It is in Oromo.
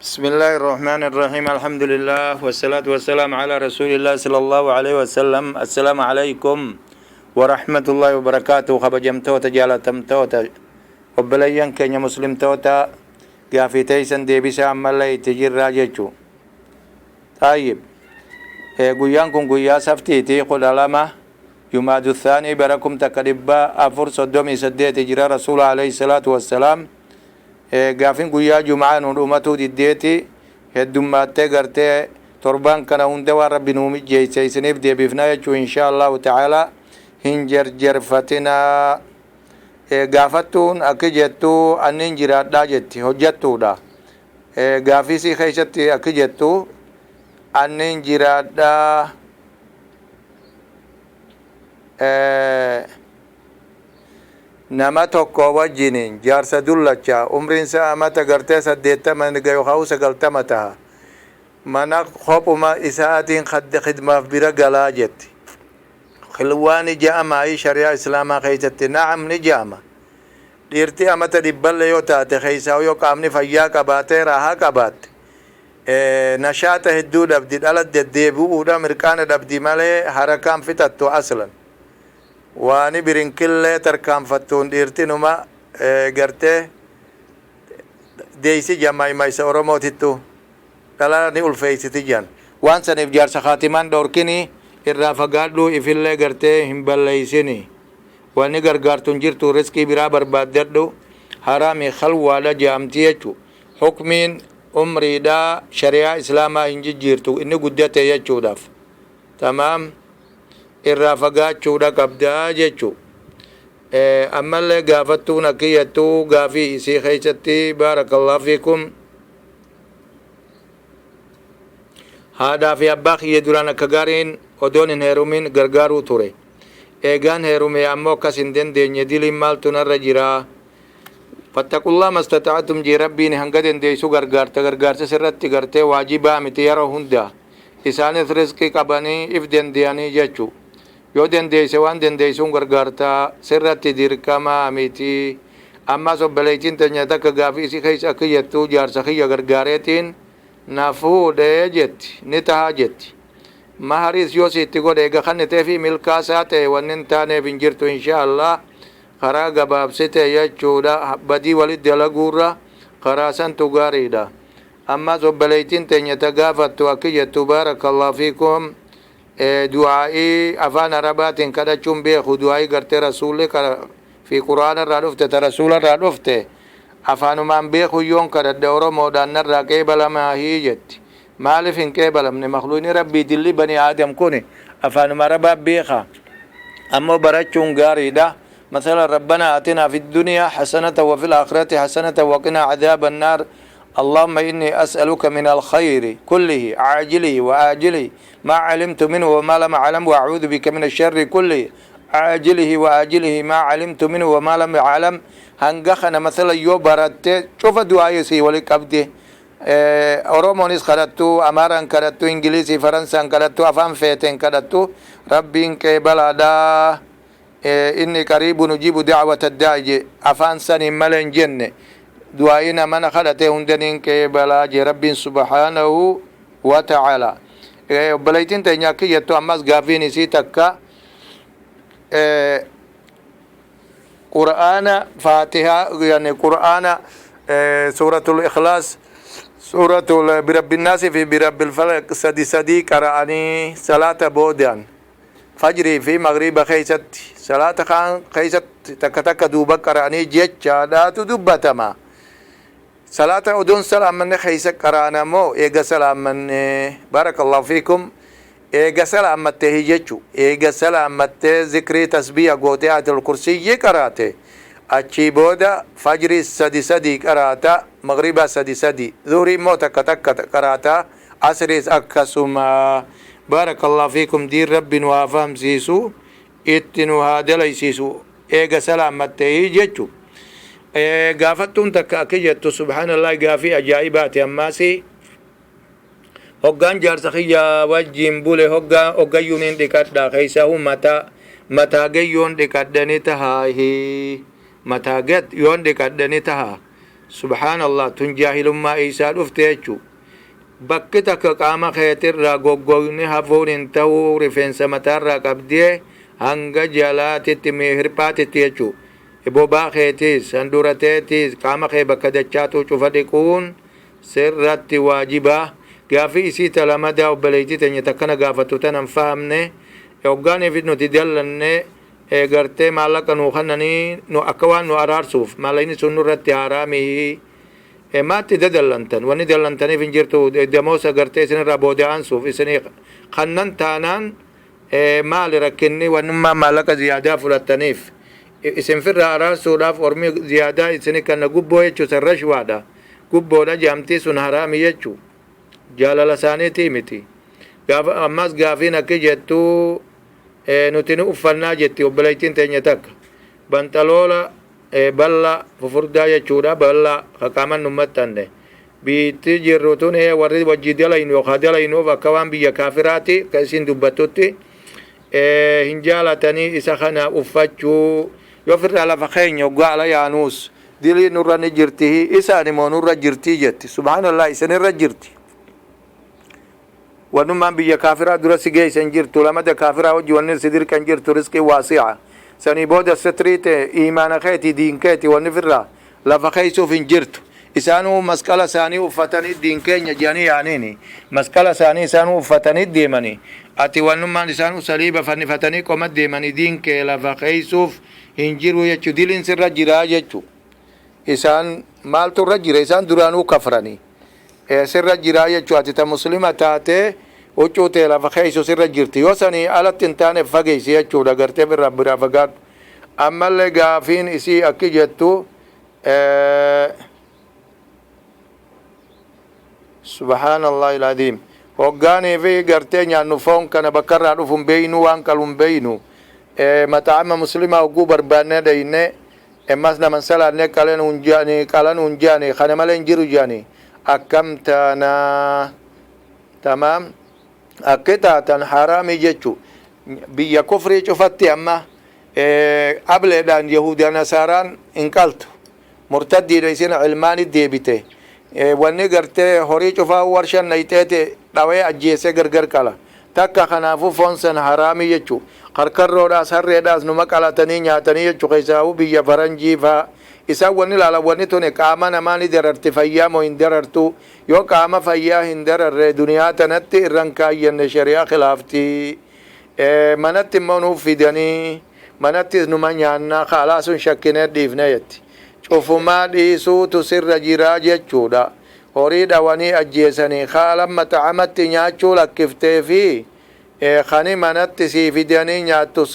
بسم الله الرحمن الرحيم الحمد لله والصلاة والسلام على رسول الله صلى الله عليه وسلم السلام عليكم ورحمة الله وبركاته خبجم توتا جالتم توتا وبليان كenya مسلم توتا قافي تيسن دي بيسا عمالي تجير راججو طيب قيان كن قيا سفتيتي قل علامة يماد الثاني بركم تكربا أفر صدومي سديت جرى رسول عليه الصلاة والسلام gaafin guyyaa jum'aan hundumatu diddeeti heddummattee gartee torban kana hunda waan rabbi nuu mijjeesse isiniif deebifna jechuu insha allahu ta'ala hin jarjarfatinaa gaafattuun akka jettu annin jiraadhaa jetti hojjattuudha gaafisii keessatti akka jettu annin jiraadhaa nama tokko wajjiniin jaarsa dullacha umriinsa amata gartee 80 gayu haa 90 taha mana kophuma isaatiin khidmaaf bira galaa jetti khilwaani ja'ama ay shari'a islaamaa keessatti na'am ni ja'ama dhiirti amata dibballe yoo taate keessaa yoo qaamni fayyaa qabaatee raahaa qabaatte nashaata hedduu dhabdi dhala deddeebi'uudha mirqaana dhabdi malee harakaan fixattu aslan waani birinkillee tarkaanfattuun dhiirtinuma gartee deeysi jammaa'ima isa oromootittu dhala ni ulfeeysiti jan waan saniif jaarsa kaatimaan dhorkini irraa fagaadhu ifillee gartee hin balleeysini wanni gargaartun jirtu riskii biraa barbaaddadhu haraami khalwaadha jaamti jechu hukmiin umriidha shari'aa islaamaa hin jijjiirtu inni guddate jechuudhaaf tamaam irraa fagaachuudha qabdaa jechu ammallee gaafattuun akkiyyattuu gaafii isii keessatti baarakallahu fiikum haadhaa fi abbaa kiyya duraan akka gaariin odoon hin heerumin gargaaruu ture eegaan heerume ammoo akkas hin dandeenye diliin maaltu narra jiraa fattaqullaa mastata'atum jee rabbiin hanga dandeeysu gargaarsa sirratti gartee waajibaa miti yeroo hunda isaanis riskii qabanii if dandeeyanii jechuu yoo dandeeyse waan dandeeysuun gargaartaa sirratti dirqamaa miti ammas obboleeytiin teenya takka gaafii isii keessa akka jettuu jaarsa kiyya gargaareetiin na fuudhee jetti ni tahaa jetti mahariis yoo siitti godhe eega kannitee fi milkaasaa ta'e wanni hin taaneef hin jirtu insha allah karaa gabaabsite jechuudha badii walit dalaguurra karaa santu gaariidha ammas obboleeytiin teenya ta gaafattu akka jettu baarakallahu fiikum du'aa'i afaan arabaatiin kadhachuun beeku du'aa'i gartee rasuulli fi quraana irraa dhufte ta rasuula irraa dhufte afaanumaan beeku yoon kadhadhe oromoodhaan narraa qeebalamaahii jetti maaliif hin qeebalamne makluuqni rabbii dilli bani aadam kun afaanuma arabaa beeka ammoo barachuun gaariidha مثلا ربنا آتنا في الدنيا حسنة وفي الآخرة حسنة وقنا عذاب النار اللهم إني أسألك من الخير كله عاجله وآجله ما علمت منه وما لم أعلم وأعوذ بك من الشر كله عاجله وآجله ما علمت منه وما لم أعلم هنجخنا مثلا يوبرت شوف دعاء سي ولك أبدي أورومونيس كرتو أماران كرتو إنجليزي فرنسا كرتو أفهم فيتين كرتو ربين كبلادا إني قريب نجيب دعوة الداعي أفان سني ملن جنة دعائنا من خلته هندنين كبلاج رب سبحانه وتعالى بليتين تنياكي يتو أمس غافين سيتكا قرآن فاتحة يعني قرآن سورة الإخلاص سورة برب الناس في برب الفلق سدي قرآني صلاة بودان فجري في مغرب خيست صلاة خان خيست تك دوبا قرآني جيتشا لا تدبتما صلاة أدون سلام من خيست قرآنا مو إيجا سلام من بارك الله فيكم إيجا سلام مت هيجتشو إيجا سلام مت ذكري تسبيح قوتي آية الكرسي قرأته أتشي بودا فجري سدي قرأتا مغربا سدي ظهري مو تك قرأتا عصري أكسما بارك الله فيكم دير رب وافهم سيسو اتنو هذا ليسيسو ايغا سلامت يجتو غافتون تكاكيجتو سبحان الله غافي اجائبات اماسي هوغان جارسخيا وجين بوله هوغايونين ديكادا خيساو متا غيون ديكادني تهاهي متا غت يون ديكادني تها subhaanallah tun jaahilummaa isaa dhufte jechuu bakki takka qaama keetirraa goggogne hafuun hin ta'uu rifeensa mataarraa qabdee hanga jalaatitti hirphaatitti jechuu bobaa keetiis handurateetiis qaama kee bakka dachaatu cufa dhiquun sirratti waajibaa gaafii isii talamadaa obboleeytii teenya takkana gaafatu tanan fahamne hoggaaniif nuti dallanne gartee maallaqa nuu kannanii nu akka waan nu araarsuuf maallaqni sun nurratti haraamii maatti dadallantan wanni dallantaniif hin jirtu damoosa gartee isinirraa booda'ansuuf isinii kannan taanaan maali rakkinni wannummaa maallaqa ziyaadaa fudhattaniif isin firraa araarsuudhaaf ormi ziyaadaa isini kanna gubboo jechuu san rashwaadha gubboodha jaamtii sun haraami jechuu jaalala isaaniitii miti ammas gaafiin akki jettuu nuti nu uffannaa jetti obboleeytiin teenya takka banxaloola balla fufurdaa jechuudha balla haqaaman nummattanne biitti jirru tun warri wajji dalaynu yookaa dalaynuuf akka waan biyya kaafiraati ka isin dubbattutti hin jaalatanii isa kana uffachuu yoo firraa lafa keenya hoggaa ala yaanuus dilii nurra ni jirti isaan immoo nurra jirtii jetti subhaanallah isinirra jirti wannummaan biyya kaafiraa dura si geeysan jirtu lamada kaafiraa wajji wanni si dirqan jirtu riskii waasi'a sanii booda sitriite iimaana keeti diin keeti wanni firraa lafa keeysuuf hin jirtu isaanuu masqala isaanii uffatanii diin keenya jedhanii yaaniini masqala isaanii isaanuu uffatanii deemanii ati wannummaan isaanuu saliiba fannifatanii qoma deemanii diin kee lafa keeysuuf hin jiru jechuu diliin sirra jiraa jechuu isaan maaltu irra jira isaan duraanuu kafranii sirra jiraa jechuu ati ta muslima taate huccuu tee lafa keeysu sirra jirti yoo sanii alatti hin taane fageeysi jechuudha gartee birraa biraa fagaadhu ammallee gaafiin isii akki jettu subhaanallah iladiim hoggaanii fi gartee nyaannu foon kana bakkarraa dhufun beeynu waan qalun beeynu maxaama muslimaa hogguu barbaanne dheyne emmas naman salaanne qalan hunjaani kana malee hin jiru jaani akkam taana tamaam akki taatan haraami jechu biyya kufrii cufatti amma ableedhaan yahudiya nasaaraan hin qaltu murtaddiidha isin ilmaani deebite wanni gartee horii cufaa warshan nayxeete dhawee ajjeese gargar qala takka kanaafu foon san haraami jechu karkarroodhaas harreedhaas numa qalatanii nyaatanii jechu keessaa'u biyya faranjii faa isaan wanni laala wanni tuni qaama namaa ni dararti fayyaa moo hin darartu yoo qaama fayyaa hin dararre duniyaa tanatti irran kaayyanne shari'aa khilaafti manatti immoo nuuf fidanii manattis numa nyaannaa kaalaa sun shakkinee dhiifne jetti cufumaa dhiisuutu sirra jiraa jechuudha horii dhawanii ajjeesanii haalan maxaamatti nyaachuu lakkiftee fi kani manatti sii fidanii nyaattu